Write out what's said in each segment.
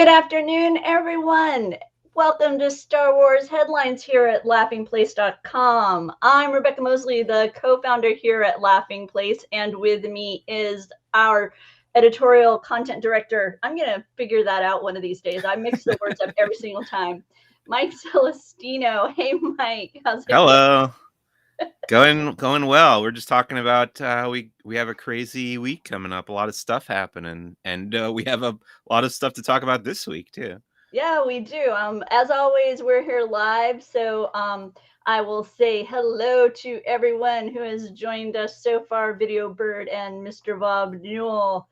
Good afternoon, everyone. Welcome to Star Wars Headlines here at laughingplace.com. I'm Rebekah Mosley, the co-founder here at Laughing Place, and with me is our editorial content director. I'm going to figure that out one of these days. I mix the words up every single time. Mike Celestino. Hey, Mike. How's it Hello. Going well. We're just talking about we have a crazy week coming up, a lot of stuff happening, and we have a lot of stuff to talk about this week too. Yeah, we do. As always, we're here live, so I will say hello to everyone who has joined us so far. Video Bird and Mr. Bob Newell.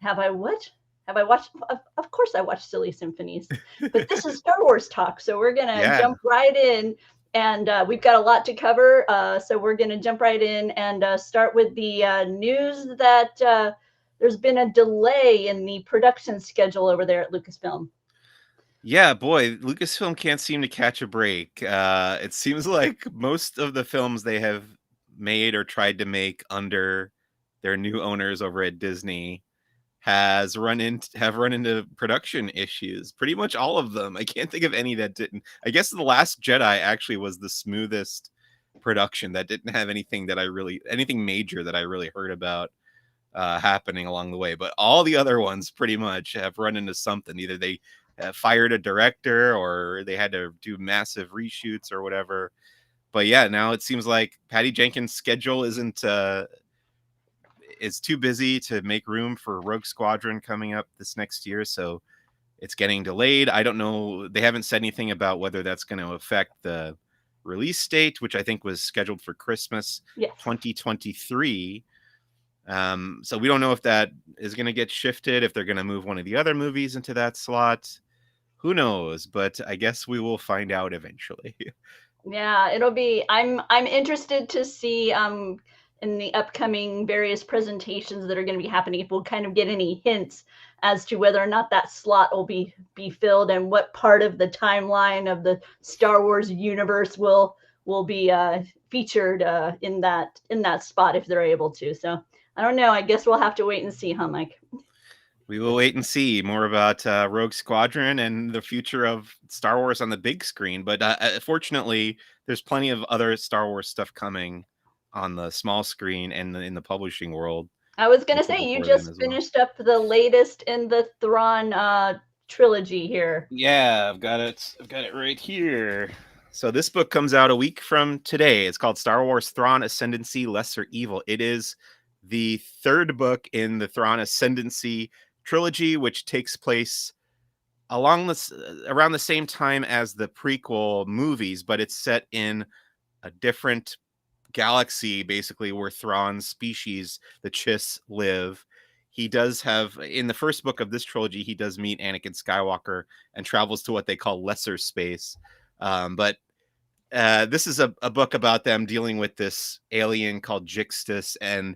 Have I watched? Of course, I watched Silly Symphonies, but this is Star Wars talk, so we're gonna jump right in, and we've got a lot to cover. So we're gonna jump right in and start with the news that there's been a delay in the production schedule over there at Lucasfilm. Yeah, boy, Lucasfilm can't seem to catch a break. It seems like most of the films they have made or tried to make under their new owners over at Disney have run into production issues. Pretty much all of them. I can't think of any that didn't. I guess The Last Jedi actually was the smoothest production that didn't have anything major that I really heard about happening along the way. But all the other ones pretty much have run into something. Either they fired a director or they had to do massive reshoots or whatever. But yeah, now it seems like Patty Jenkins' schedule is too busy to make room for Rogue Squadron coming up this next year, so it's getting delayed. I don't know. They haven't said anything about whether that's going to affect the release date, which I think was scheduled for Christmas 2023. So we don't know if that is going to get shifted, if they're going to move one of the other movies into that slot. Who knows? But I guess we will find out eventually. Yeah, it'll be. I'm interested to see in the upcoming various presentations that are going to be happening, if we'll kind of get any hints as to whether or not that slot will be filled, and what part of the timeline of the Star Wars universe will be featured in that spot if they're able to. So I don't know. I guess we'll have to wait and see, huh, Mike? We will wait and see more about Rogue Squadron and the future of Star Wars on the big screen. But fortunately, there's plenty of other Star Wars stuff coming on the small screen and in the publishing world. I was going to say, you just finished up the latest in the Thrawn trilogy here. Yeah, I've got it right here. So this book comes out a week from today. It's called Star Wars Thrawn Ascendancy, Lesser Evil. It is the third book in the Thrawn Ascendancy trilogy, which takes place around the same time as the prequel movies, but it's set in a different galaxy, basically, where Thrawn's species, the Chiss, live. He does have, in the first book of this trilogy, he does meet Anakin Skywalker and travels to what they call lesser space. But this is a book about them dealing with this alien called Jixtus, and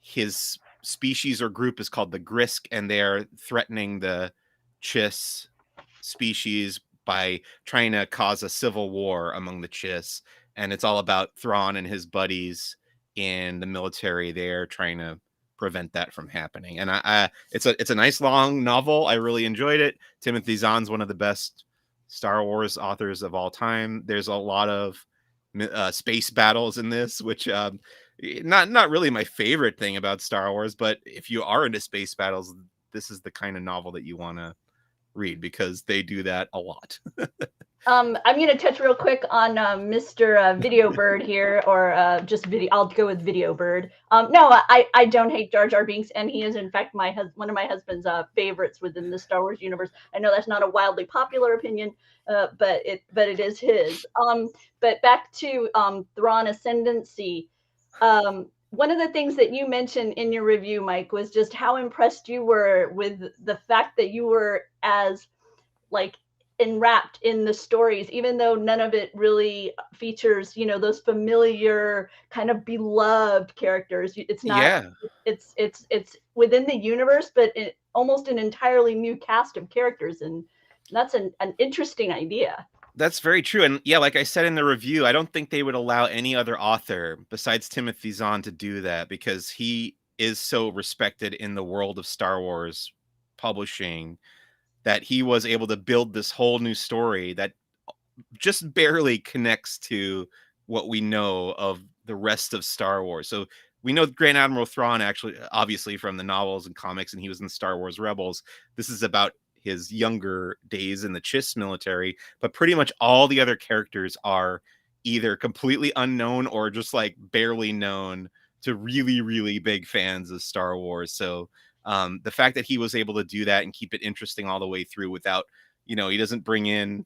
his species or group is called the Grisk, and they're threatening the Chiss species by trying to cause a civil war among the Chiss. And it's all about Thrawn and his buddies in the military there trying to prevent that from happening. And it's a nice long novel. I really enjoyed it. Timothy Zahn's one of the best Star Wars authors of all time. There's a lot of space battles in this, which not really my favorite thing about Star Wars, but if you are into space battles, this is the kind of novel that you want to read, because they do that a lot. I'm going to touch real quick on Mr. Video Bird here, or just video. I'll go with Video Bird. No, I don't hate Jar Jar Binks, and he is in fact one of my husband's favorites within the Star Wars universe. I know that's not a wildly popular opinion, but it is his. But back to Thrawn Ascendancy. One of the things that you mentioned in your review, Mike, was just how impressed you were with the fact that you were as enwrapped in the stories, even though none of it really features, those familiar kind of beloved characters. It's not, it's within the universe, but almost an entirely new cast of characters. And that's an interesting idea. That's very true. And yeah, like I said in the review, I don't think they would allow any other author besides Timothy Zahn to do that, because he is so respected in the world of Star Wars publishing that he was able to build this whole new story that just barely connects to what we know of the rest of Star Wars. So we know Grand Admiral Thrawn, actually, obviously from the novels and comics, and he was in Star Wars Rebels. This is about his younger days in the Chiss military, but pretty much all the other characters are either completely unknown or just like barely known to really, really big fans of Star Wars. So the fact that he was able to do that and keep it interesting all the way through without, he doesn't bring in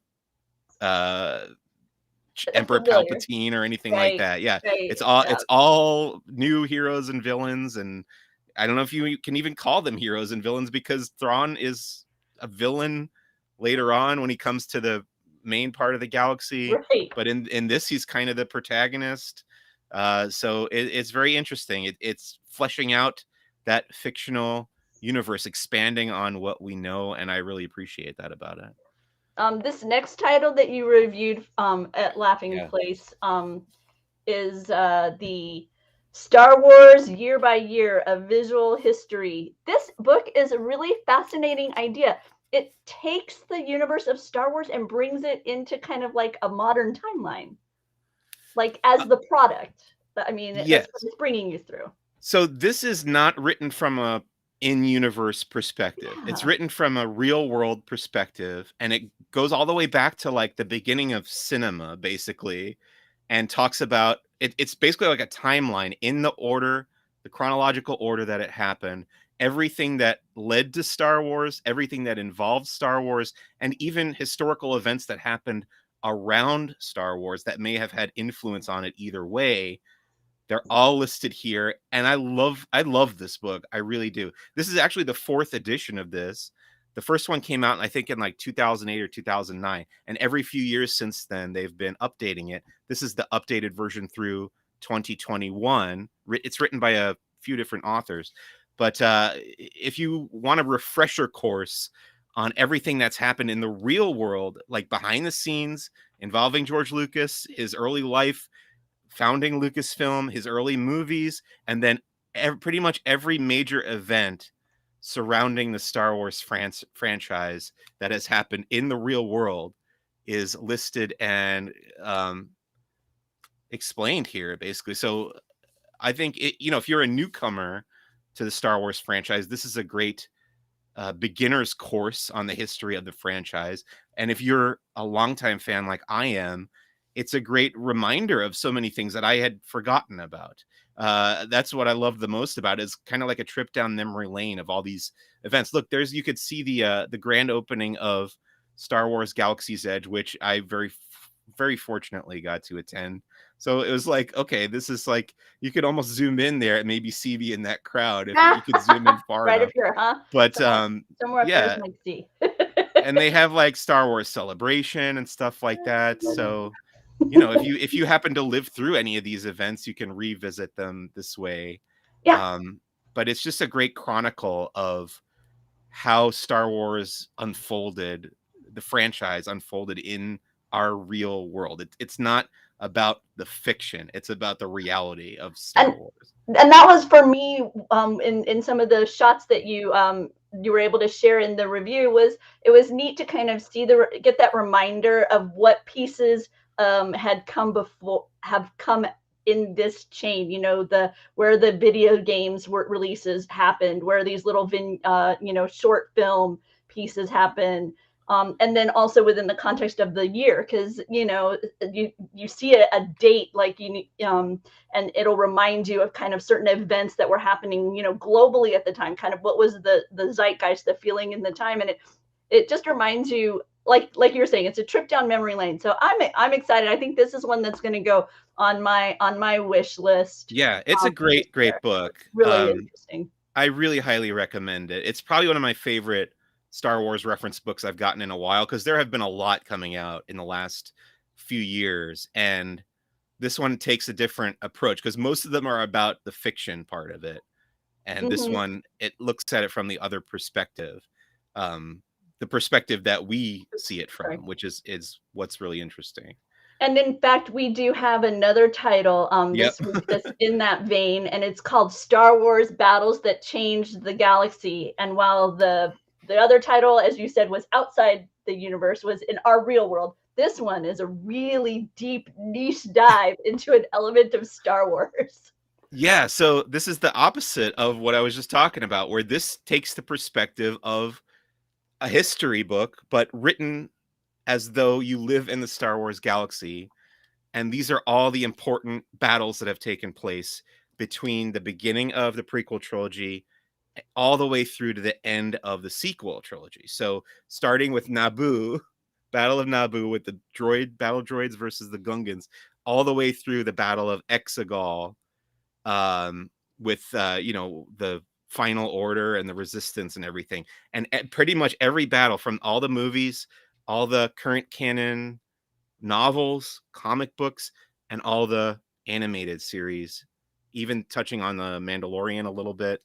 Emperor Familiar. Palpatine or anything like Right, that. Yeah, right, it's yeah. all new heroes and villains, and I don't know if you can even call them heroes and villains, because Thrawn is a villain later on when he comes to the main part of the galaxy. Right. But in this, he's kind of the protagonist. So it's very interesting. It's fleshing out that fictional universe, expanding on what we know, and I really appreciate that about it. This next title that you reviewed at Laughing Yeah. Place is the Star Wars Year by Year, a Visual History. This book is a really fascinating idea. It takes the universe of Star Wars and brings it into kind of like a modern timeline, like as the product. I mean, that's Yes. what it's bringing you through. So this is not written from a in-universe perspective. It's Yeah. written from a real-world perspective, and it goes all the way back to like the beginning of cinema, basically, and talks about it. It's basically like a timeline in the chronological order that it happened, everything that led to Star Wars, everything that involved Star Wars, and even historical events that happened around Star Wars that may have had influence on it either way. They're all listed here, and I love this book. I really do. This is actually the 4th edition of this. The first one came out, I think, in like 2008 or 2009, and every few years since then, they've been updating it. This is the updated version through 2021. It's written by a few different authors, but if you want a refresher course on everything that's happened in the real world, like behind the scenes, involving George Lucas, his early life, founding Lucasfilm, his early movies, and then pretty much every major event surrounding the Star Wars franchise that has happened in the real world is listed and explained here, basically. So I think if you're a newcomer to the Star Wars franchise, this is a great beginner's course on the history of the franchise. And if you're a longtime fan like I am, it's a great reminder of so many things that I had forgotten about. That's what I love the most about it. It's kind of like a trip down memory lane of all these events. Look, you could see the grand opening of Star Wars Galaxy's Edge, which I very fortunately got to attend. So it was like, okay, this is like, you could almost zoom in there and maybe see me in that crowd if you could zoom in far Right enough. up here, huh? But Somewhere up yeah, there is see. and they have like Star Wars Celebration and stuff like that. So if you happen to live through any of these events, you can revisit them this way. Yeah. But it's just a great chronicle of how Star Wars unfolded, the franchise unfolded in our real world. It's not about the fiction, it's about the reality of Star Wars. And that was for me, in some of the shots that you were able to share in the review, it was neat to kind of get that reminder of what pieces have come in this chain, where the video games releases happened, where these little short film pieces happen. And then also within the context of the year, because you see a date like and it'll remind you of kind of certain events that were happening globally at the time, kind of what was the zeitgeist, the feeling in the time, and it just reminds you, like you were saying, it's a trip down memory lane. So I'm excited. I think this is one that's going to go on my wish list. Yeah, it's a great book. It's really interesting. I really highly recommend it. It's probably one of my favorite Star Wars reference books I've gotten in a while, because there have been a lot coming out in the last few years, and this one takes a different approach because most of them are about the fiction part of it, and this one, it looks at it from the other perspective, the perspective that we see it from, which is what's really interesting. And in fact, we do have another title this week that's in that vein, and it's called Star Wars Battles That Changed the Galaxy. And while the The other title, as you said, was outside the universe, was in our real world. This one is a really deep niche dive into an element of Star Wars. Yeah, so this is the opposite of what I was just talking about, where this takes the perspective of a history book, but written as though you live in the Star Wars galaxy. And these are all the important battles that have taken place between the beginning of the prequel trilogy all the way through to the end of the sequel trilogy. So starting with Naboo, Battle of Naboo with the battle droids versus the Gungans, all the way through the Battle of Exegol, with the Final Order and the Resistance and everything. And pretty much every battle from all the movies, all the current canon novels, comic books, and all the animated series, even touching on the Mandalorian a little bit.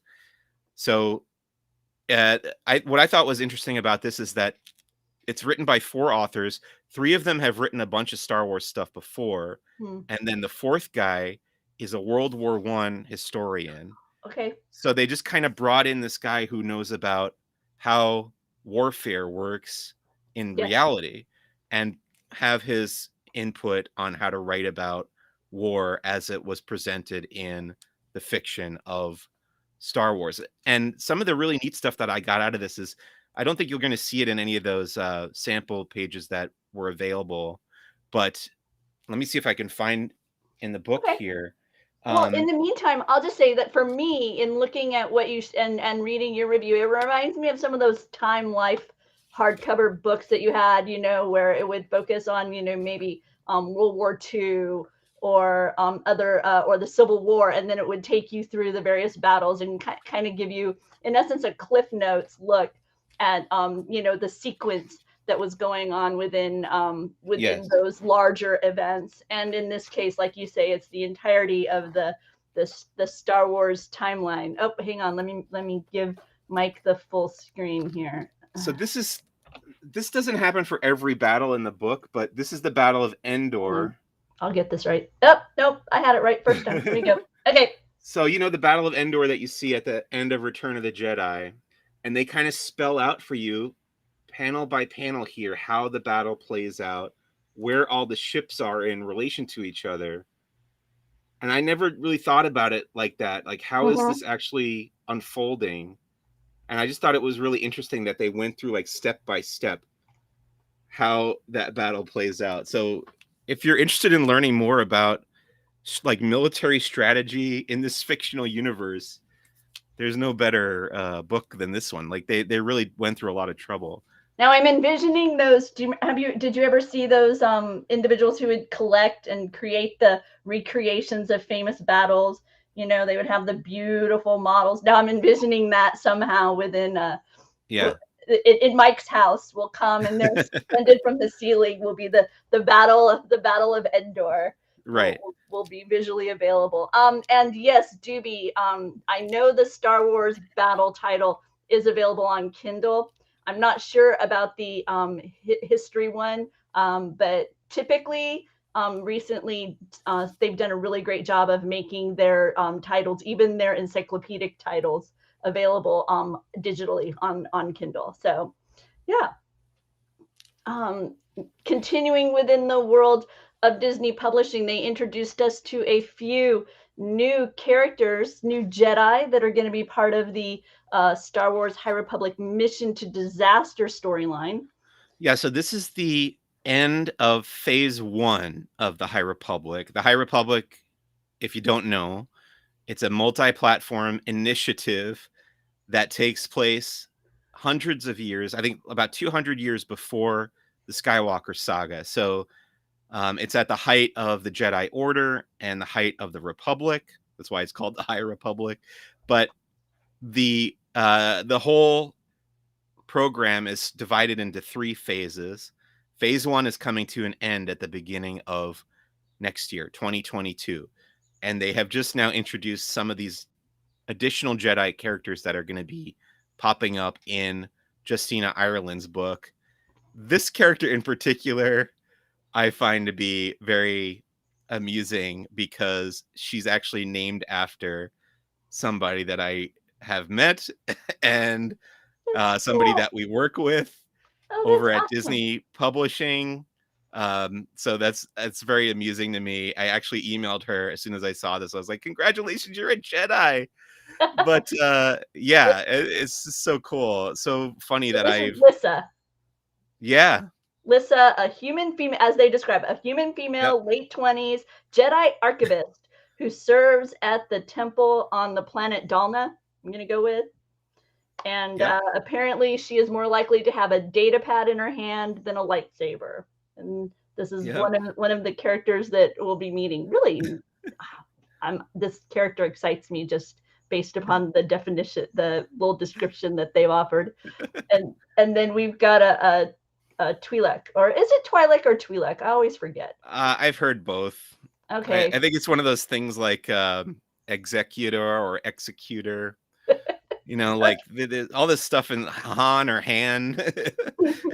So what I thought was interesting about this is that it's written by 4 authors. 3 of them have written a bunch of Star Wars stuff before, and then the 4th guy is a World War I historian. Okay. So they just kind of brought in this guy who knows about how warfare works in reality and have his input on how to write about war as it was presented in the fiction of Star Wars. And some of the really neat stuff that I got out of this is, I don't think you're going to see it in any of those sample pages that were available, but let me see if I can find in the book here. Well, in the meantime, I'll just say that for me, in looking at what you and reading your review, it reminds me of some of those Time Life hardcover books that you had, where it would focus on, maybe World War II or other or the Civil War, and then it would take you through the various battles and kind of give you, in essence, a Cliff Notes look at the sequence that was going on within those larger events. And in this case, like you say, it's the entirety of the Star Wars timeline. Oh, hang on, let me give Mike the full screen here. So this doesn't happen for every battle in the book, but this is the Battle of Endor. I'll get this right. Oh, nope, I had it right first time. Here we go. Okay. So the Battle of Endor that you see at the end of Return of the Jedi, and they kind of spell out for you panel by panel here how the battle plays out, where all the ships are in relation to each other. And I never really thought about it like that. Like, how is this actually unfolding? And I just thought it was really interesting that they went through, like, step by step how that battle plays out. So if you're interested in learning more about like military strategy in this fictional universe, there's no better book than this one. Like they really went through a lot of trouble. Now I'm envisioning those. Did you ever see those individuals who would collect and create the recreations of famous battles? They would have the beautiful models. Now I'm envisioning that somehow within in Mike's house will come, and they're suspended from the ceiling will be the battle of Endor. Right. Will be visually available. And yes, Doobie, I know the Star Wars battle title is available on Kindle. I'm not sure about the history one, but typically, recently, they've done a really great job of making their titles, even their encyclopedic titles, available digitally on Kindle. So, yeah. Continuing within the world of Disney Publishing, they introduced us to a few new characters, new Jedi that are going to be part of the Star Wars High Republic Mission to Disaster storyline. Yeah, so this is the end of phase 1 of the High Republic. The High Republic, if you don't know, it's a multi-platform initiative that takes place hundreds of years, I think about 200 years before the Skywalker saga. So it's at the height of the Jedi Order and the height of the Republic. That's why it's called the High Republic. But the whole program is divided into 3 phases. Phase 1 is coming to an end at the beginning of next year, 2022. And they have just now introduced some of these additional Jedi characters that are going to be popping up in Justina Ireland's book. This character in particular, I find to be very amusing because she's actually named after somebody that I have met, and somebody that we work with Oh, over that's at awesome. Disney Publishing. So that's very amusing to me. I actually emailed her as soon as I saw this. I was like, congratulations, you're a Jedi. But yeah, it's just so cool. So funny that This is I've Lissa, a human female, as they describe, a human Yep. female, late 20s Jedi archivist who serves at the temple on the planet Dalna. I'm gonna go with. And apparently, she is more likely to have a data pad in her hand than a lightsaber. And this is Yep. one of the characters that we'll be meeting. Really, this character excites me just based upon the definition, the little description that they've offered. And then we've got a Twi'lek, or is it Twi'lek or Twi'lek? I always forget. I've heard both. Okay. I think it's one of those things like executor or executor. You know, like all this stuff in Han or Han.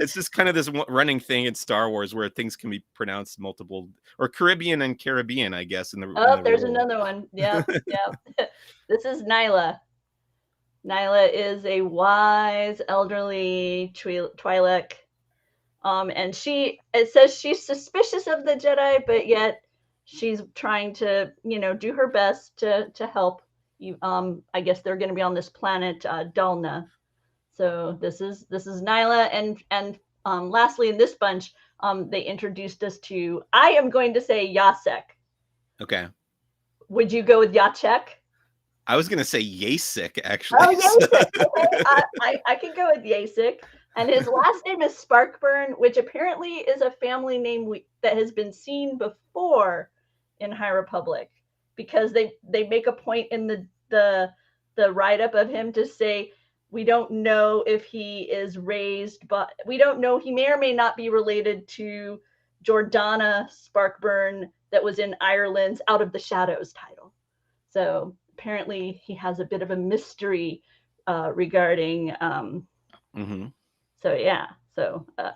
It's just kind of this running thing in Star Wars where things can be pronounced multiple, or Caribbean and Caribbean, I guess. There's another one. Yep, yep. This is Nyla. Nyla is a wise, elderly Twi'lek. And it says she's suspicious of the Jedi, but yet she's trying to, do her best to help. I guess they're going to be on this planet Dalna. So this is Nyla, and lastly in this bunch, they introduced us to, I am going to say Yasek. Okay. Would you go with Yachek? I was going to say Yasek, actually. Oh, Yasek. Okay. I can go with Yasek. And his last name is Sparkburn, which apparently is a family name that has been seen before in High Republic, because they make a point in the write-up of him to say, we don't know if he is raised, but we don't know, he may or may not be related to Jordana Sparkburn that was in Ireland's Out of the Shadows title. So apparently he has a bit of a mystery regarding So yeah,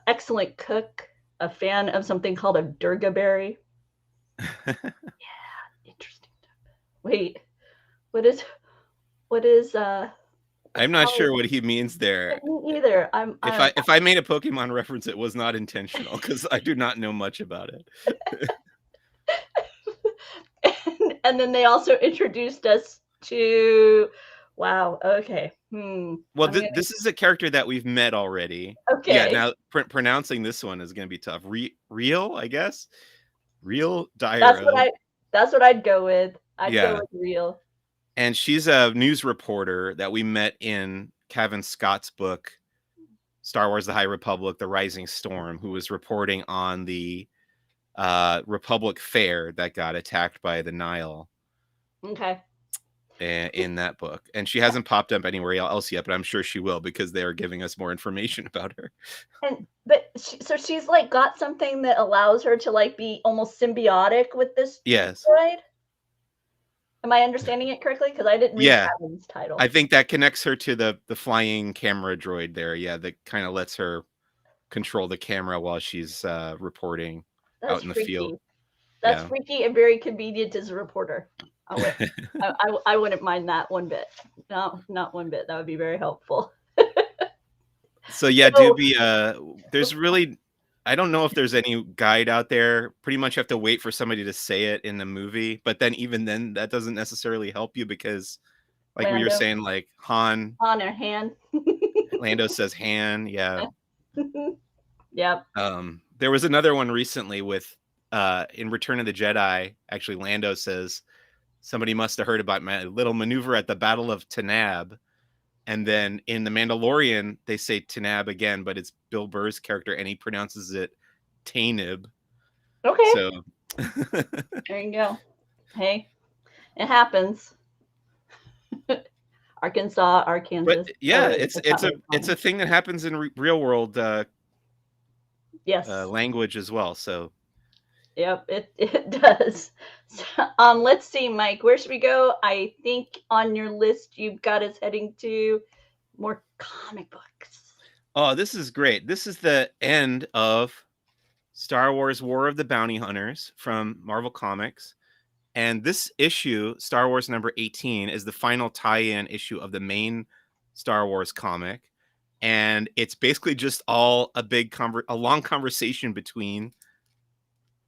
excellent cook, a fan of something called a durga berry. Yeah, interesting. Wait, what is I'm not sure what he means there. Me either. If I made a Pokemon reference, it was not intentional, because I do not know much about it. And then they also introduced us to, wow, okay. Well, this is a character that we've met already. Okay. Yeah, now pronouncing this one is going to be tough. Real, I guess. Real Dire. That's what I'd go with. I'd go with Real. And she's a news reporter that we met in Kevin Scott's book, Star Wars: The High Republic, The Rising Storm, who was reporting on the Republic fair that got attacked by the Nile. Okay. In that book, and she hasn't popped up anywhere else yet, but I'm sure she will, because they are giving us more information about her. But she's like got something that allows her to like be almost symbiotic with this. Yes. Droid? Am I understanding it correctly? Because I didn't read Kevin's title. I think that connects her to the flying camera droid there. Yeah, that kind of lets her control the camera while she's reporting out in the field. That's freaky and very convenient as a reporter. I wouldn't mind that one bit. No, not one bit. That would be very helpful. So yeah, there's really, I don't know if there's any guide out there. Pretty much have to wait for somebody to say it in the movie, but then even then that doesn't necessarily help you, because like we were saying, like Han or Han. Lando says Han, yeah. Yep. There was another one recently with in Return of the Jedi, actually Lando says, somebody must have heard about my little maneuver at the Battle of Tanab. And then in The Mandalorian, they say Tanab again, but it's Bill Burr's character, and he pronounces it Tanib. Okay. So there you go. Hey, it happens. Arkansas. But yeah, it's a thing that happens in real world language as well. So yep, it does. So, let's see, Mike, where should we go? I think on your list you've got us heading to more comic books. Oh, this is great. This is the end of Star Wars War of the Bounty Hunters from Marvel Comics. And this issue, Star Wars number 18, is the final tie-in issue of the main Star Wars comic. and it's basically just all a long conversation between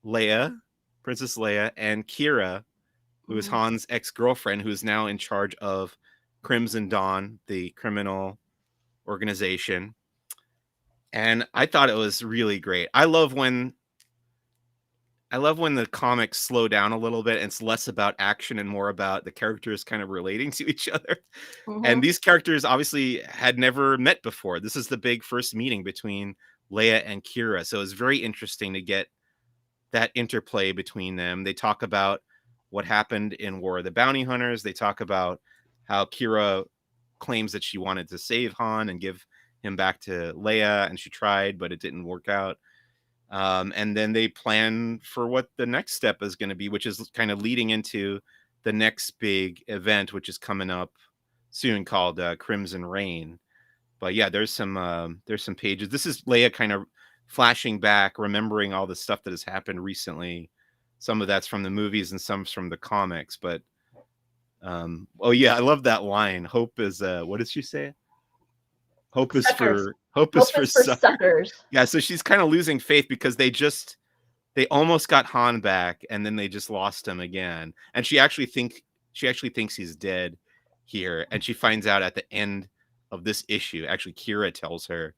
Leia, Princess Leia, and Kira, who is Han's ex-girlfriend, who is now in charge of Crimson Dawn, the criminal organization. And I thought it was really great. I love when the comics slow down a little bit and it's less about action and more about the characters kind of relating to each other. And these characters obviously had never met before. This is the big first meeting between Leia and Kira. So it's very interesting to get that interplay between them. They talk about what happened in War of the Bounty Hunters. They talk about how Kira claims that she wanted to save Han and give him back to Leia, and she tried, but it didn't work out. And then they plan for what the next step is going to be, which is kind of leading into the next big event, which is coming up soon, called Crimson Reign. But yeah, there's some pages. This is Leia kind of flashing back, remembering all the stuff that has happened recently. Some of that's from the movies and some's from the comics. But oh yeah, I love that line. Hope is what did she say? Hope is for suckers. Yeah, so she's kind of losing faith because they almost got Han back and then they just lost him again. And she actually thinks he's dead here, and she finds out at the end of this issue. Actually, Kira tells her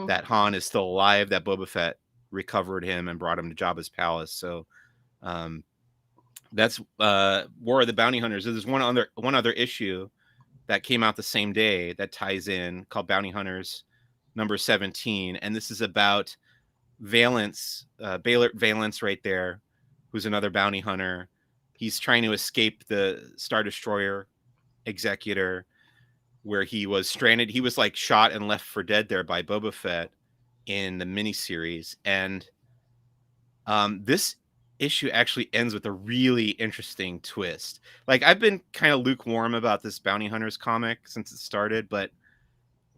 that Han is still alive, that Boba Fett recovered him and brought him to Jabba's palace. So that's War of the Bounty Hunters. There's one other issue that came out the same day that ties in, called Bounty Hunters number 17. And this is about Valence, Valence right there, who's another bounty hunter. He's trying to escape the Star Destroyer Executor, where he was stranded. He was like shot and left for dead there by Boba Fett in the miniseries. And this issue actually ends with a really interesting twist. Like, I've been kind of lukewarm about this Bounty Hunters comic since it started, but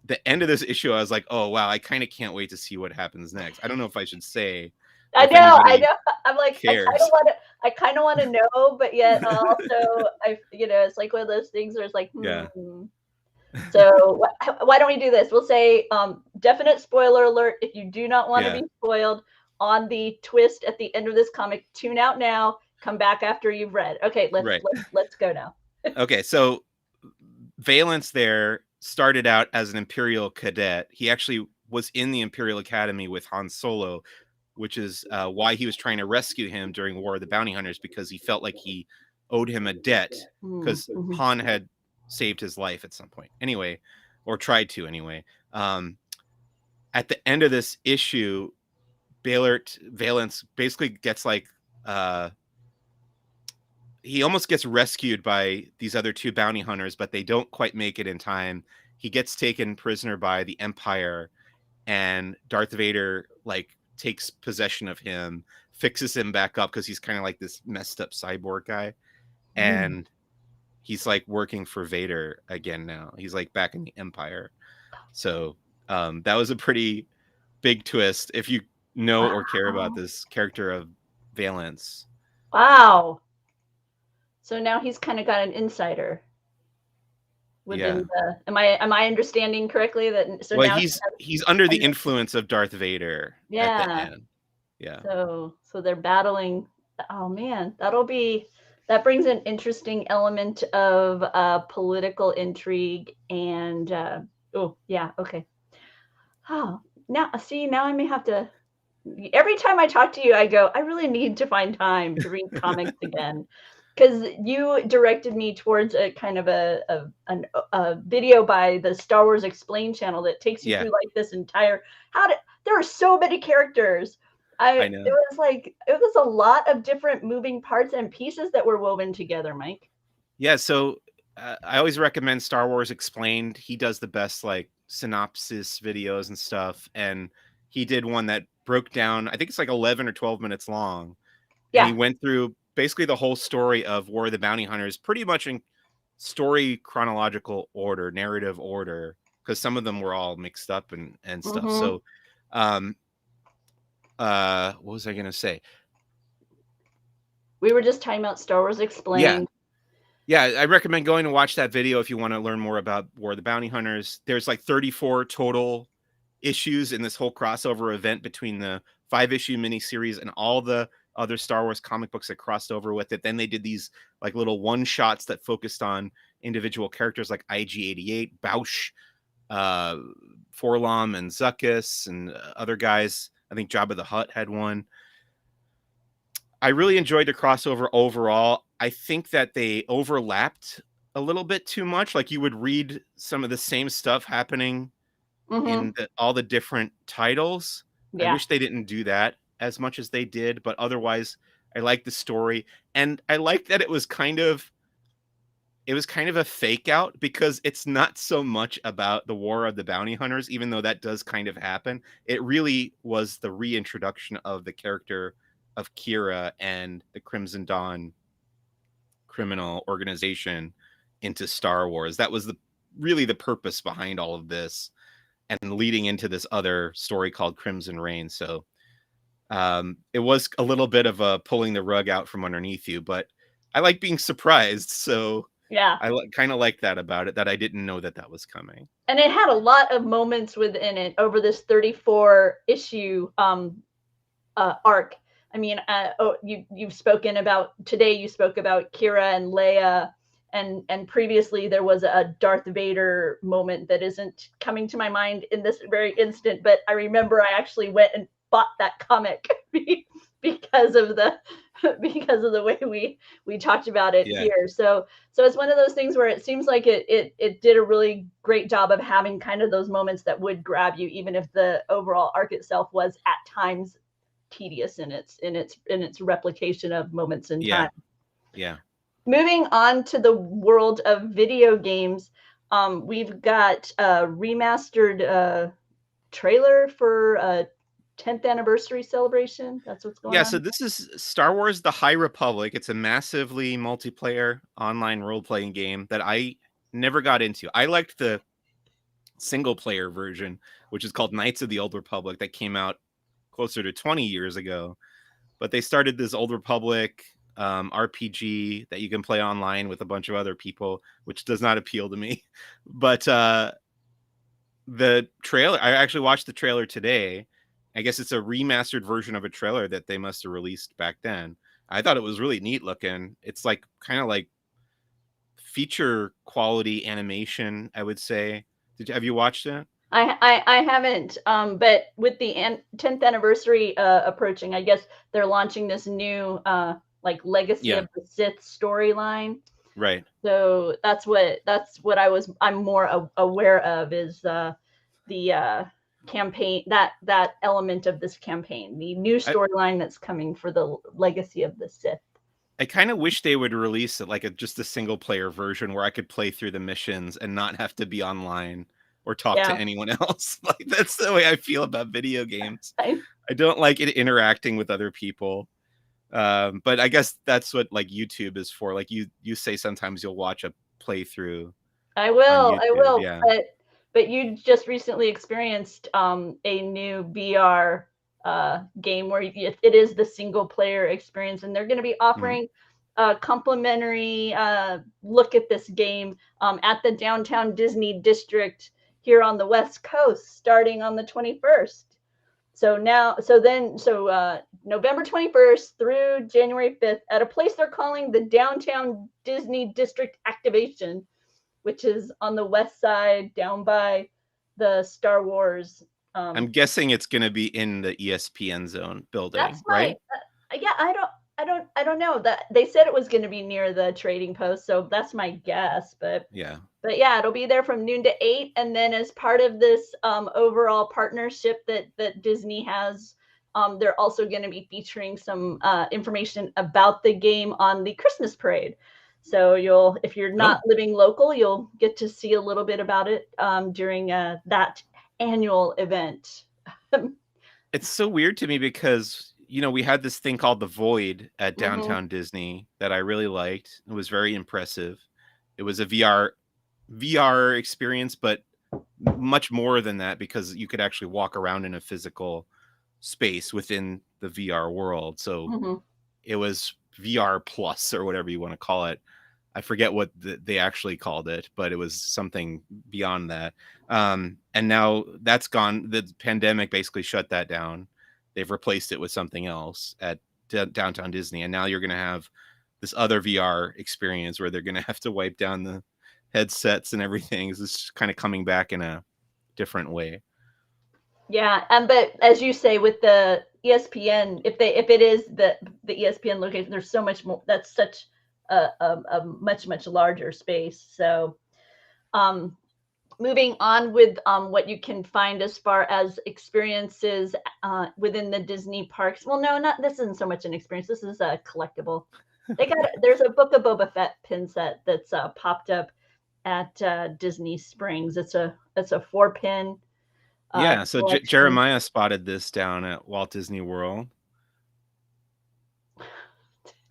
the end of this issue, I was like, oh wow, I kind of can't wait to see what happens next. I don't know if I should say. I know. I'm like, cares. I kind of want to know, but yet also, it's like one of those things where it's like, yeah. So why don't we do this? We'll say definite spoiler alert. If you do not want to be spoiled on the twist at the end of this comic, tune out now. Come back after you've read. Okay, let's go now. Okay, so Valence there started out as an Imperial cadet. He actually was in the Imperial Academy with Han Solo, which is why he was trying to rescue him during War of the Bounty Hunters, because he felt like he owed him a debt, because Han had saved his life at some point. Anyway, or tried to anyway. At the end of this issue, Valence basically gets like he almost gets rescued by these other two bounty hunters, but they don't quite make it in time. He gets taken prisoner by the Empire, and Darth Vader like takes possession of him, fixes him back up, because he's kind of like this messed up cyborg guy. And he's like working for Vader again now. He's like back in the Empire. So that was a pretty big twist if you know or care about this character of Valence. Wow. So now he's kind of got an insider within the. Am I understanding correctly that? So now he's under the influence of Darth Vader. At the end. Yeah. So they're battling. Oh man, that brings an interesting element of political intrigue and okay. Oh, now I may have to. Every time I talk to you, I go, I really need to find time to read comics again. Because you directed me towards a kind of a video by the Star Wars Explained channel that takes you through like this entire there are so many characters. I know. It was a lot of different moving parts and pieces that were woven together, Mike. Yeah, so I always recommend Star Wars Explained. He does the best like synopsis videos and stuff, and he did one that broke down, I think it's like 11 or 12 minutes long. Yeah. And he went through basically the whole story of War of the Bounty Hunters, pretty much in story chronological order, narrative order, because some of them were all mixed up and stuff. So what was I gonna say? We were just talking about Star Wars Explained. Yeah, I recommend going to watch that video if you want to learn more about War of the Bounty Hunters. There's like 34 total issues in this whole crossover event between the 5-issue miniseries and all the other Star Wars comic books that crossed over with it. Then they did these like little one shots that focused on individual characters like IG-88, Bausch, uh, Forlom, and Zuckuss, and other guys. I think Jabba the Hutt had one. I really enjoyed the crossover overall. I think that they overlapped a little bit too much. Like you would read some of the same stuff happening Mm-hmm. in all the different titles. I Yeah. wish they didn't do that as much as they did, but otherwise I like the story. And I like that it was kind of a fake out, because it's not so much about the War of the Bounty Hunters, even though that does kind of happen. It really was the reintroduction of the character of Kira and the Crimson Dawn criminal organization into Star Wars. That was really the purpose behind all of this, and leading into this other story called Crimson Reign. So it was a little bit of a pulling the rug out from underneath you, but I like being surprised. So Yeah. I kind of like that about it, that I didn't know that was coming. And it had a lot of moments within it over this 34 issue arc. I mean, you've spoken about today. You spoke about Kira and Leia, and previously there was a Darth Vader moment that isn't coming to my mind in this very instant. But I remember I actually went and bought that comic because of the way we talked about it here. So it's one of those things where it seems like it did a really great job of having kind of those moments that would grab you, even if the overall arc itself was at times tedious in its replication of moments in time. Yeah. Moving on to the world of video games, we've got a remastered trailer for a 10th anniversary celebration. That's what's going on. Yeah, so this is Star Wars: The High Republic. It's a massively multiplayer online role-playing game that I never got into. I liked the single-player version, which is called Knights of the Old Republic, that came out closer to 20 years ago. But they started this Old Republic RPG that you can play online with a bunch of other people, which does not appeal to me. But the trailer, I actually watched the trailer today. I guess it's a remastered version of a trailer that they must have released back then. I thought it was really neat looking. It's like kind of like feature quality animation, I would say. Have you watched it? I haven't, but with the 10th anniversary approaching, I guess they're launching this new like Legacy of the Sith storyline. Right. So that's what I'm more aware of, is the campaign, that element of this campaign, the new storyline that's coming for the Legacy of the Sith. I kind of wish they would release it like just a single player version where I could play through the missions and not have to be online or talk to anyone else. Like, that's the way I feel about video games. I don't like it interacting with other people. But I guess that's what like YouTube is for. Like you say sometimes you'll watch a playthrough. I will. Yeah. But you just recently experienced a new VR game where it is the single player experience, and they're going to be offering a complimentary look at this game at the downtown Disney district here on the West Coast, starting on the 21st. So November 21st through January 5th at a place they're calling the Downtown Disney District Activation, which is on the west side down by the Star Wars. I'm guessing it's going to be in the ESPN Zone building, right? Yeah, I don't know. That they said it was going to be near the Trading Post, so that's my guess. But yeah, it'll be there from noon to 8, and then as part of this overall partnership that Disney has, they're also going to be featuring some information about the game on the Christmas parade. So if you're not living local, you'll get to see a little bit about it during that annual event. It's so weird to me because, we had this thing called The Void at Downtown Disney that I really liked. It was very impressive. It was a VR experience, but much more than that, because you could actually walk around in a physical space within the VR world. So it was VR plus, or whatever you want to call it. I forget what they actually called it, but it was something beyond that. And now that's gone. The pandemic basically shut that down. They've replaced it with something else at Downtown Disney. And now you're going to have this other VR experience where they're going to have to wipe down the headsets and everything. It's just kind of coming back in a different way. Yeah, but as you say, with the ESPN, if it is the ESPN location, there's so much more. That's such a much larger space. So, moving on with what you can find as far as experiences within the Disney parks. Well, no, not this isn't so much an experience. This is a collectible. There's a Book of Boba Fett pin set that's popped up at Disney Springs. It's a 4-pin. Yeah, so Jeremiah spotted this down at Walt Disney World.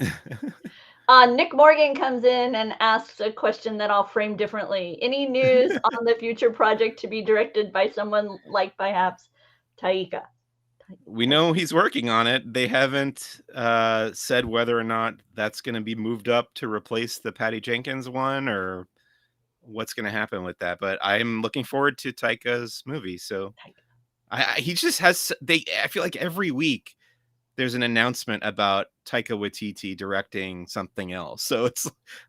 Nick Morgan comes in and asks a question that I'll frame differently. Any news on the future project to be directed by someone like perhaps Taika? We know he's working on it. They haven't said whether or not that's going to be moved up to replace the Patty Jenkins one or what's going to happen with that. But I'm looking forward to Taika's movie. So he just has, I feel like every week there's an announcement about Taika Waititi directing something else. So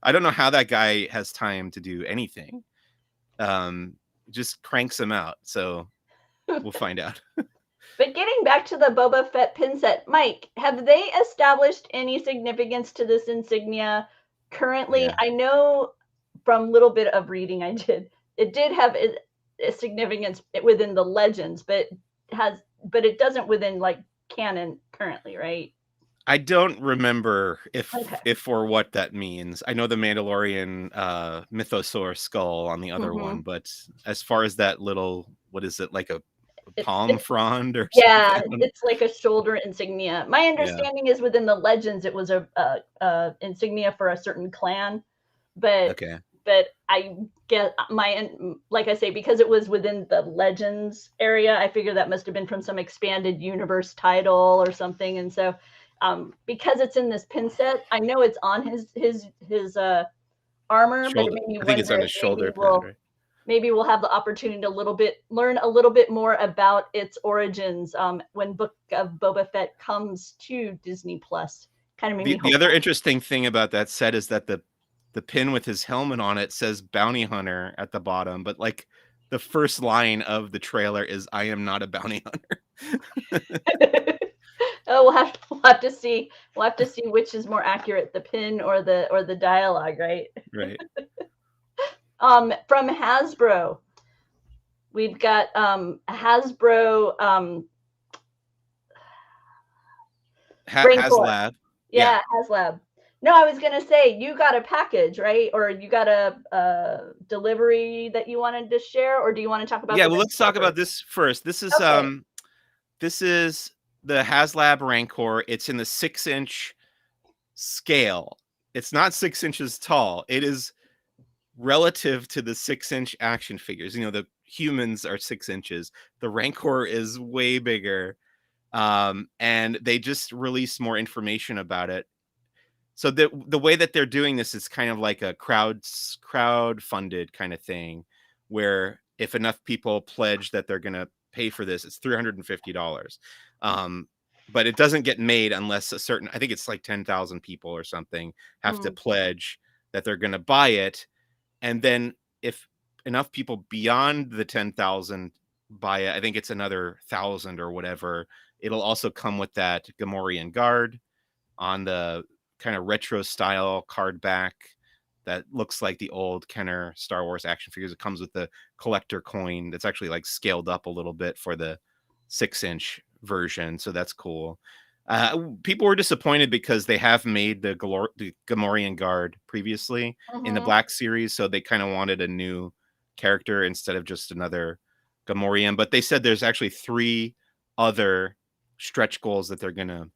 I don't know how that guy has time to do anything. Just cranks them out. So we'll find out. But getting back to the Boba Fett pin set, Mike, have they established any significance to this insignia currently? Yeah. I know from a little bit of reading I did, it did have a significance within the legends, but it doesn't within like canon currently, right? I don't remember if or what that means. I know the Mandalorian mythosaur skull on the other one, but as far as that little, what is it, like a palm frond or something? Yeah, it's like a shoulder insignia. My understanding is within the legends it was a insignia for a certain clan, but I get like I say, because it was within the legends area, I figure that must have been from some expanded universe title or something. And so because it's in this pin set, I know it's on his armor, but it made me I think it's on his shoulder pad, right? Maybe we'll have the opportunity to learn a little bit more about its origins when Book of Boba Fett comes to Disney Plus. Kind of made me hopeful. The other interesting thing about that set is that the pin with his helmet on it says bounty hunter at the bottom, but like the first line of the trailer is "I am not a bounty hunter." Oh, we'll have to see. We'll have to see which is more accurate, the pin or the dialogue, right? Right. From Hasbro, we've got Hasbro HasLab. Yeah, HasLab. No, I was gonna say you got a package, right? Or you got a delivery that you wanted to share, or do you want to talk about? Yeah, well, let's talk about this first. This is this is the HasLab Rancor. It's in the 6-inch scale. It's not 6 inches tall. It is relative to the 6-inch action figures. You know, the humans are 6 inches. The Rancor is way bigger. And they just released more information about it. So the way that they're doing this is kind of like a crowd-funded kind of thing, where if enough people pledge that they're going to pay for this, it's $350. But it doesn't get made unless I think it's like 10,000 people or something have to pledge that they're going to buy it. And then if enough people beyond the 10,000 buy it, I think it's another 1,000 or whatever, it'll also come with that Gamorrean guard on the kind of retro style card back that looks like the old Kenner Star Wars action figures. It comes with the collector coin that's actually like scaled up a little bit for the 6-inch version. So that's cool. People were disappointed because they have made the Gamorrean guard previously in the Black series. So they kind of wanted a new character instead of just another Gamorrean. But they said there's actually 3 other stretch goals that they're going to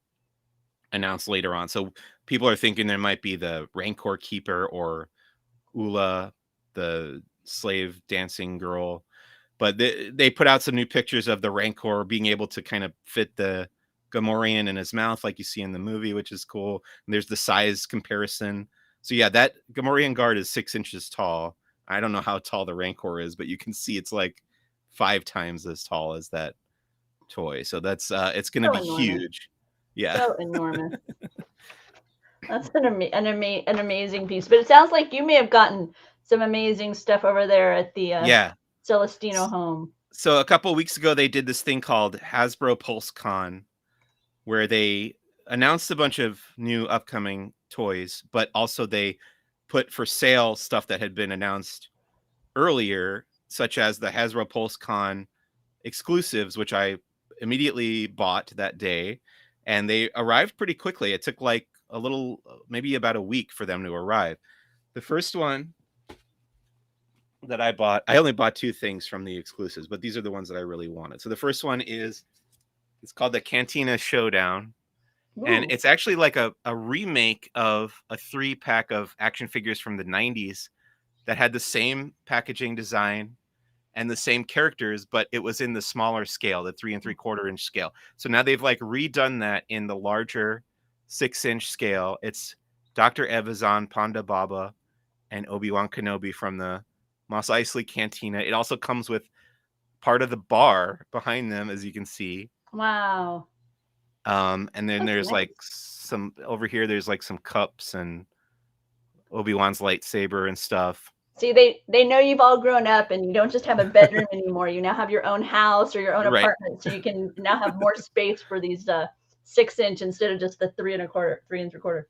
announce later on. So people are thinking there might be the Rancor Keeper or Ula, the slave dancing girl. But they put out some new pictures of the Rancor being able to kind of fit the Gamorrean in his mouth like you see in the movie, which is cool. And there's the size comparison. So yeah, that Gamorrean guard is 6 inches tall. I don't know how tall the Rancor is, but you can see it's like 5 times as tall as that toy. So that's it's going to be enormous. huge. Yeah. So enormous. That's an amazing piece. But it sounds like you may have gotten some amazing stuff over there at the Yeah. Celestino home. So a couple of weeks ago, they did this thing called Hasbro PulseCon, where they announced a bunch of new upcoming toys, but also they put for sale stuff that had been announced earlier, such as the Hasbro PulseCon exclusives, which I immediately bought that day, and they arrived pretty quickly. It took like a little, maybe about a week for them to arrive. The first one that I bought, I only bought 2 things from the exclusives, but these are the ones that I really wanted. So the first one it's called the Cantina Showdown. Ooh. And it's actually like a remake of a 3-pack of action figures from the 90s that had the same packaging design and the same characters, but it was in the smaller scale, the 3 3/4 inch scale. So now they've like redone that in the larger 6-inch scale. It's Dr. Evazan, Ponda Baba, and Obi-Wan Kenobi from the Mos Eisley Cantina. It also comes with part of the bar behind them, as you can see. Wow. And then That's there's nice. like some over here. There's like some cups and Obi-Wan's lightsaber and stuff. See, they know you've all grown up and you don't just have a bedroom anymore. You now have your own house or your own Right. apartment, so you can now have more space for these 6-inch instead of just the 3 3/4.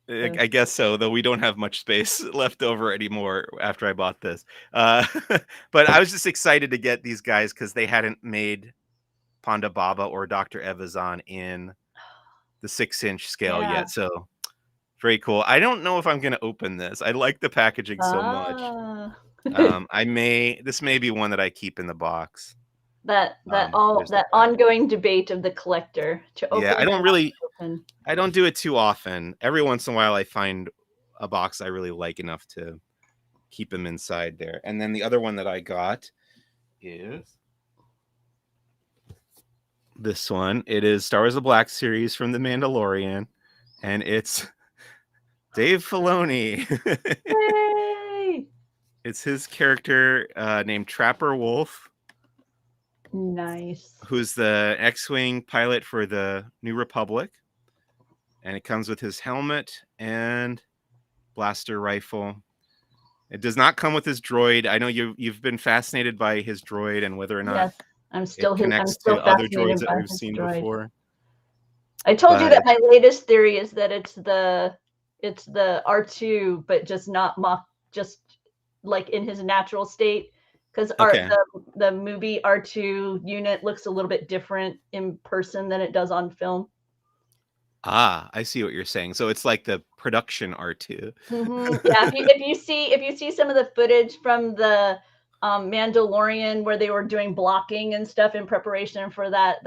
I guess so, though we don't have much space left over anymore after I bought this. But I was just excited to get these guys because they hadn't made Ponda Baba or Dr. Evazan in the 6-inch scale yet. So very cool. I don't know if I'm going to open this. I like the packaging so much. This may be one that I keep in the box. That ongoing debate of the collector to open. Yeah, I don't do it too often. Every once in a while I find a box I really like enough to keep them inside there. And then the other one that I got is this one. It is Star Wars The Black Series from The Mandalorian, and it's Dave Filoni. Yay! It's his character named Trapper Wolf. Nice. Who's the X-Wing pilot for the New Republic. And it comes with his helmet and blaster rifle. It does not come with his droid. I know you've been fascinated by his droid and whether or not it connects to other droids that we've seen before. I told you that my latest theory is that it's the R2, but just not just like in his natural state. Because the movie R2 unit looks a little bit different in person than it does on film. Ah, I see what you're saying. So it's like the production R2. Mm-hmm. Yeah, if you see some of the footage from the Mandalorian where they were doing blocking and stuff in preparation for that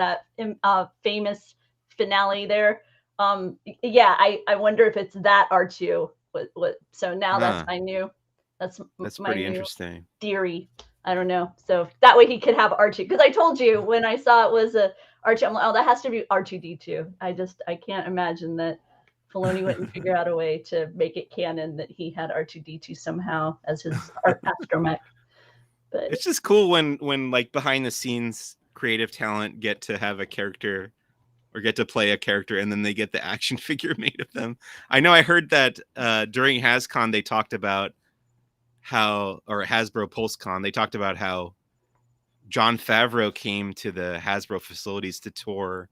famous finale there. I wonder if it's that R2. So now that's my new. That's pretty interesting theory. I don't know. So that way he could have R2. Because I told you when I saw it was a R2, I'm like, oh, that has to be R2D2. I can't imagine that Filoni wouldn't figure out a way to make it canon that he had R2D2 somehow as his astromech. But it's just cool when like behind the scenes creative talent get to have a character or get to play a character and then they get the action figure made of them. I know I heard that during HasCon they talked about or Hasbro PulseCon, they talked about how Jon Favreau came to the Hasbro facilities to tour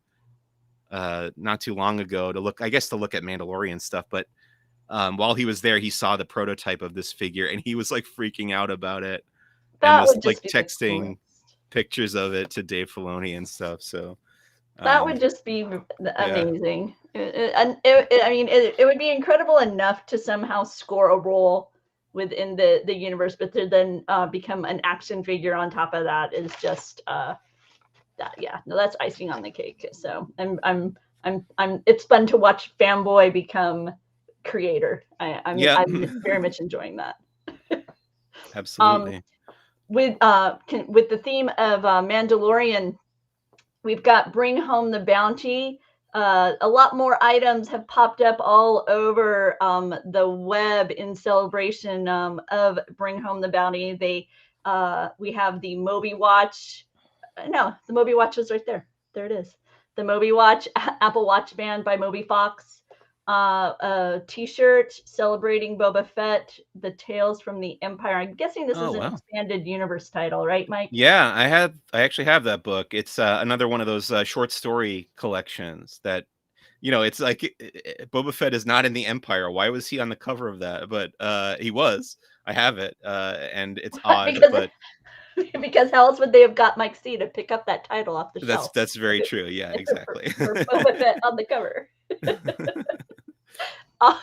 not too long ago to look at Mandalorian stuff. But while he was there, he saw the prototype of this figure and he was like freaking out about it. And was like texting pictures of it to Dave Filoni and stuff. So that would just be amazing. It would be incredible enough to somehow score a role within the universe, but to then become an action figure on top of that is just that's icing on the cake. So I'm it's fun to watch fanboy become creator. I'm very much enjoying that. Absolutely. With the theme of Mandalorian, we've got Bring Home the Bounty A lot more items have popped up all over the web in celebration of Bring Home the Bounty. We have the Moby Watch. No, the Moby Watch is right there. There it is. The Moby Watch, Apple Watch Band by Moby Fox. A T-shirt celebrating Boba Fett, the Tales from the Empire. I'm guessing this is an expanded universe title, right, Mike? Yeah, I actually have that book. It's another one of those short story collections that, it's like Boba Fett is not in the Empire. Why was he on the cover of that? But he was. I have it, and it's odd, but because how else would they have got Mike C to pick up that title off the shelf? That's very true. Yeah, exactly. for Boba Fett on the cover.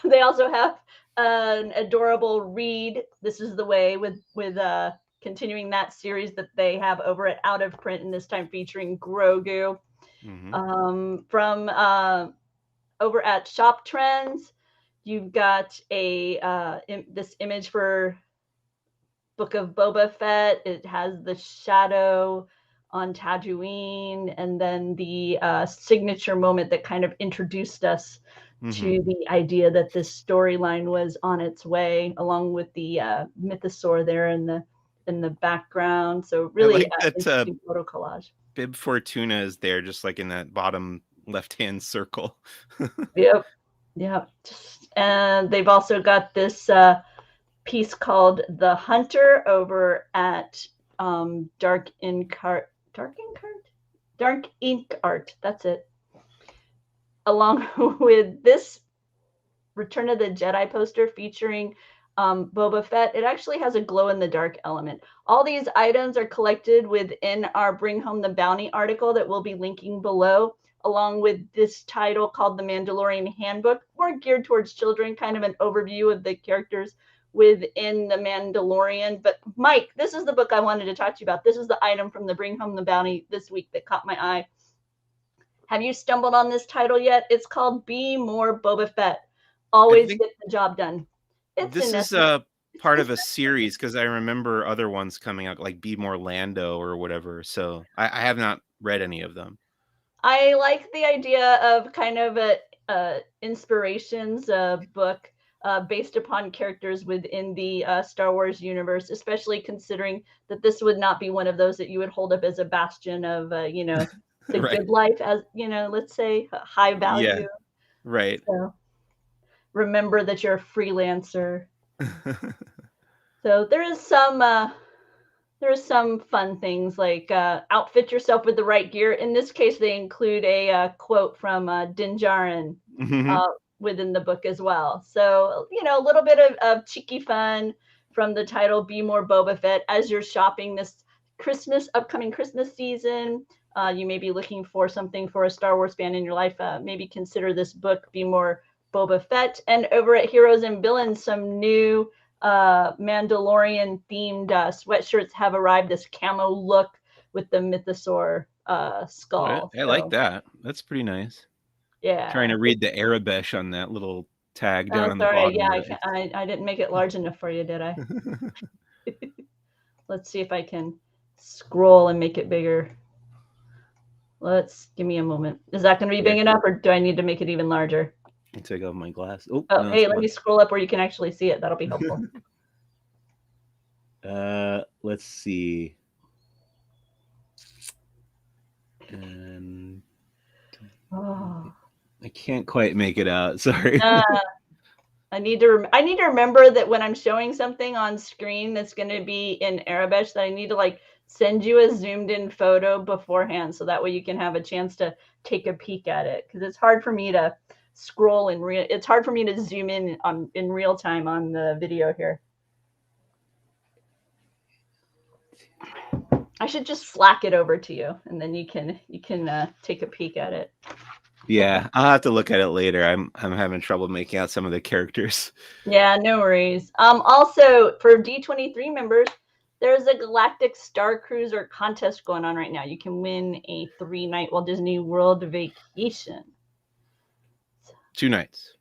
They also have an adorable read. This is the way with continuing that series that they have over at Out of Print, and this time featuring Grogu. From over at Shop Trends, you've got this image for Book of Boba Fett. It has the shadow on Tatooine, and then the signature moment that kind of introduced us to the idea that this storyline was on its way, along with the mythosaur there in the background. So really, I like that photo collage. Bib Fortuna is there, just like in that bottom left-hand circle. Yep. And they've also got this piece called The Hunter over at Dark Ink Art. That's it. Along with this Return of the Jedi poster featuring Boba Fett. It actually has a glow-in-the-dark element. All these items are collected within our Bring Home the Bounty article that we'll be linking below, along with this title called The Mandalorian Handbook, more geared towards children, kind of an overview of the characters within The Mandalorian. But Mike, this is the book I wanted to talk to you about. This is the item from the Bring Home the Bounty this week that caught my eye. Have you stumbled on this title yet? It's called Be More Boba Fett. Always get the job done. This is a part of a series, because I remember other ones coming out, like Be More Lando or whatever. So I have not read any of them. I like the idea of kind of a inspirations book based upon characters within the Star Wars universe, especially considering that this would not be one of those that you would hold up as a bastion of, the right. Good life, as, let's say high value. Yeah. Right. So remember that you're a freelancer. So there is some fun things like outfit yourself with the right gear. In this case, they include a quote from Din Djarin within the book as well. So, a little bit of cheeky fun from the title Be More Boba Fett as you're shopping this upcoming Christmas season. You may be looking for something for a Star Wars fan in your life. Maybe consider this book, Be More Boba Fett. And over at Heroes and Villains, some new Mandalorian themed sweatshirts have arrived. This camo look with the mythosaur skull. I like that. That's pretty nice. Yeah. Trying to read the Arabesh on that little tag down on the bottom. Yeah, I didn't make it large enough for you, did I? Let's see if I can scroll and make it bigger. Give me a moment. Is that going to be big enough, or do I need to make it even larger? I'll take off my glass. Oh, no, hey, let me scroll up where you can actually see it. That'll be helpful. Let's see. And I can't quite make it out. Sorry. I need to remember that when I'm showing something on screen that's going to be in Arabic, that I need to send you a zoomed in photo beforehand, so that way you can have a chance to take a peek at it, because it's hard for me to scroll it's hard for me to zoom in real time on the video here. I should just Slack it over to you, and then you can take a peek at it. Yeah, I'll have to look at it later. I'm having trouble making out some of the characters. Yeah, no worries. Also for D23 members, there's a Galactic Star Cruiser contest going on right now. You can win a 3-night Walt Disney World vacation. 2 nights.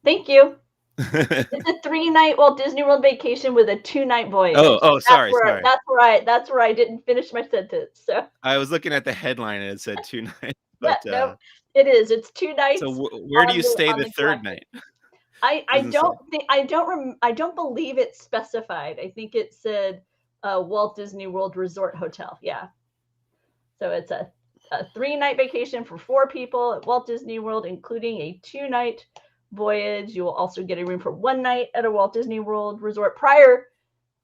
Thank you. It's a 3-night Walt Disney World vacation with a 2-night voyage. Oh, sorry. That's where I didn't finish my sentence. So I was looking at the headline and it said 2 nights. But no, it is. It's 2 nights. so where do you stay on the third collective. night? I Doesn't say. don't think I don't believe it's specified. I think it said Walt Disney World Resort Hotel. Yeah. So it's a 3-night vacation for 4 people at Walt Disney World, including a 2-night voyage. You will also get a room for 1 night at a Walt Disney World resort prior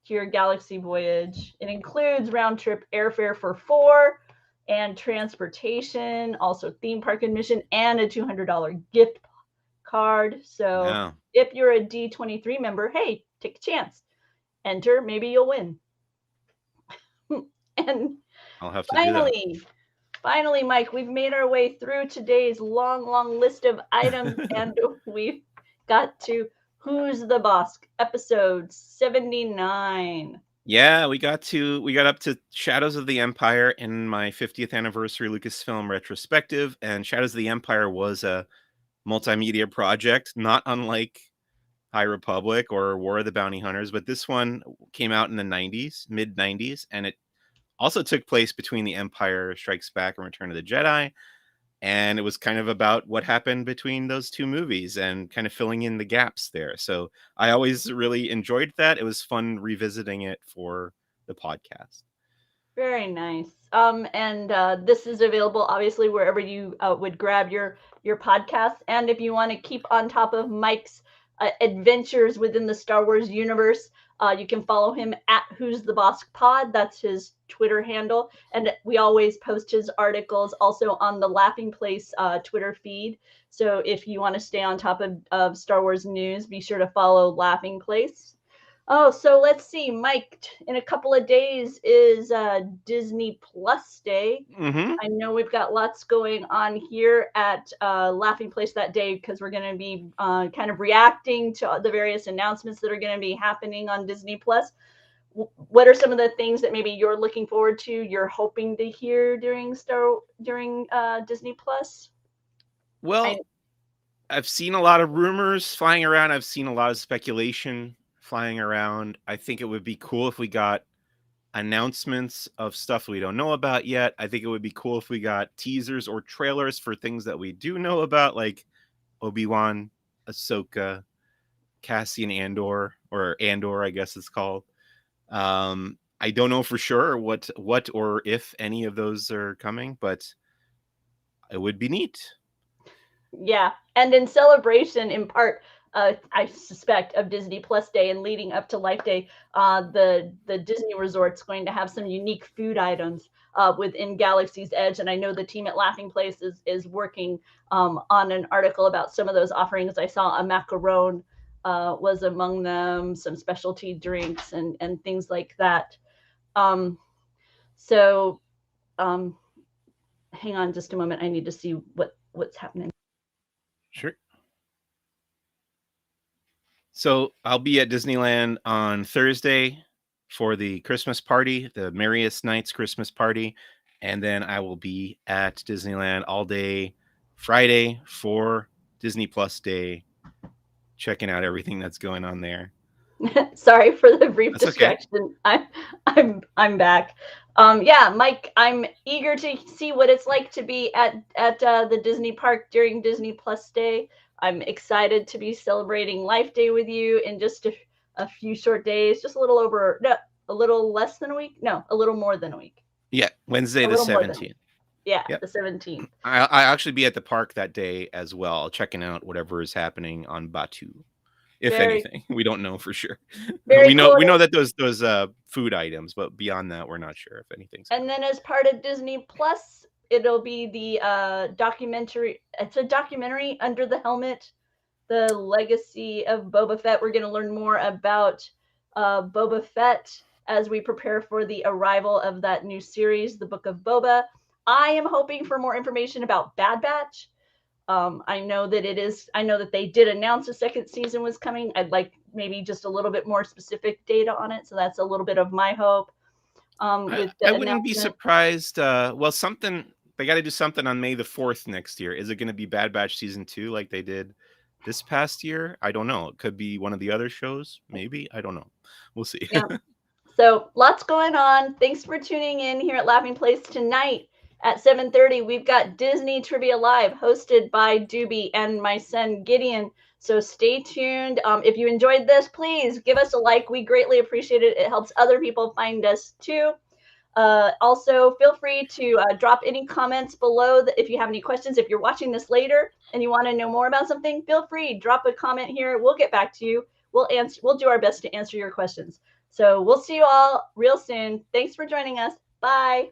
to your Galaxy voyage. It includes round trip airfare for 4 and transportation, also theme park admission, and a $200 gift card. So Yeah. if you're a D23 member, hey, take a chance. Enter, maybe you'll win. And I'll have to do that. finally, Mike, we've made our way through today's long list of items, and we've got to Who's the Boss, episode 79. Yeah, we got up to Shadows of the Empire in my 50th anniversary Lucasfilm retrospective, and Shadows of the Empire was a multimedia project, not unlike High Republic or War of the Bounty Hunters, but this one came out in the 90s, mid 90s, and it also took place between The Empire Strikes Back and Return of the Jedi. And it was kind of about what happened between those two movies and kind of filling in the gaps there. So I always really enjoyed that. It was fun revisiting it for the podcast. Very nice. And this is available obviously wherever you would grab your podcasts. And if you want to keep on top of Mike's adventures within the Star Wars universe, you can follow him at Who's the Boss Pod. That's his Twitter handle. And we always post his articles also on the Laughing Place Twitter feed. So if you want to stay on top of Star Wars news, be sure to follow Laughing Place. Oh, so let's see, Mike, in a couple of days is Disney Plus Day. Mm-hmm. I know we've got lots going on here at Laughing Place that day because we're going to be kind of reacting to the various announcements that are going to be happening on Disney Plus. What are some of the things that maybe you're looking forward to, you're hoping to hear during Disney Plus? Well, I've seen a lot of rumors flying around. I've seen a lot of speculation flying around. I think it would be cool if we got announcements of stuff we don't know about yet. I think it would be cool if we got teasers or trailers for things that we do know about, like Obi-Wan, Ahsoka, Cassian Andor, or Andor, I guess it's called. I don't know for sure what or if any of those are coming, but it would be neat. Yeah, and in celebration, in part, I suspect, of Disney Plus Day and leading up to Life Day, the Disney Resort's going to have some unique food items within Galaxy's Edge, and I know the team at Laughing Place is working on an article about some of those offerings. I saw a macaron was among them, some specialty drinks and things like that. So hang on just a moment. I need to see what's happening. Sure. So I'll be at Disneyland on Thursday for the Christmas party, the Merriest Nights Christmas party. And then I will be at Disneyland all day Friday for Disney Plus Day, checking out everything that's going on there. Sorry for the brief That's okay. distraction. I'm back. Yeah, Mike, I'm eager to see what it's like to be at the Disney park during Disney Plus Day. I'm excited to be celebrating Life Day with you in just a few short days, just a little less than a week. No, a little more than a week. Yeah, Wednesday the 17th. Yeah, yep. The 17th. I'll actually be at the park that day as well, checking out whatever is happening on Batuu. If anything, we don't know for sure. We know that those food items, but beyond that, we're not sure if anything's. And then as part of Disney Plus, it'll be the documentary. It's a documentary, Under the Helmet, the legacy of Boba Fett. We're going to learn more about Boba Fett as we prepare for the arrival of that new series, the Book of Boba. I am hoping for more information about Bad Batch. I know that they did announce a second season was coming. I'd like maybe just a little bit more specific data on it. So that's a little bit of my hope. I wouldn't be surprised. They got to do something on May the 4th next year. Is it going to be Bad Batch season 2 like they did this past year? I don't know. It could be one of the other shows. Maybe. I don't know. We'll see. Yeah. So lots going on. Thanks for tuning in here at Laughing Place tonight At 7:30, we've got Disney Trivia Live, hosted by Doobie and my son Gideon. So stay tuned. If you enjoyed this, please give us a like. We greatly appreciate it. It helps other people find us too. Also, feel free to drop any comments below if you have any questions. If you're watching this later and you want to know more about something, feel free, drop a comment here. We'll get back to you. We'll do our best to answer your questions. So we'll see you all real soon. Thanks for joining us. Bye.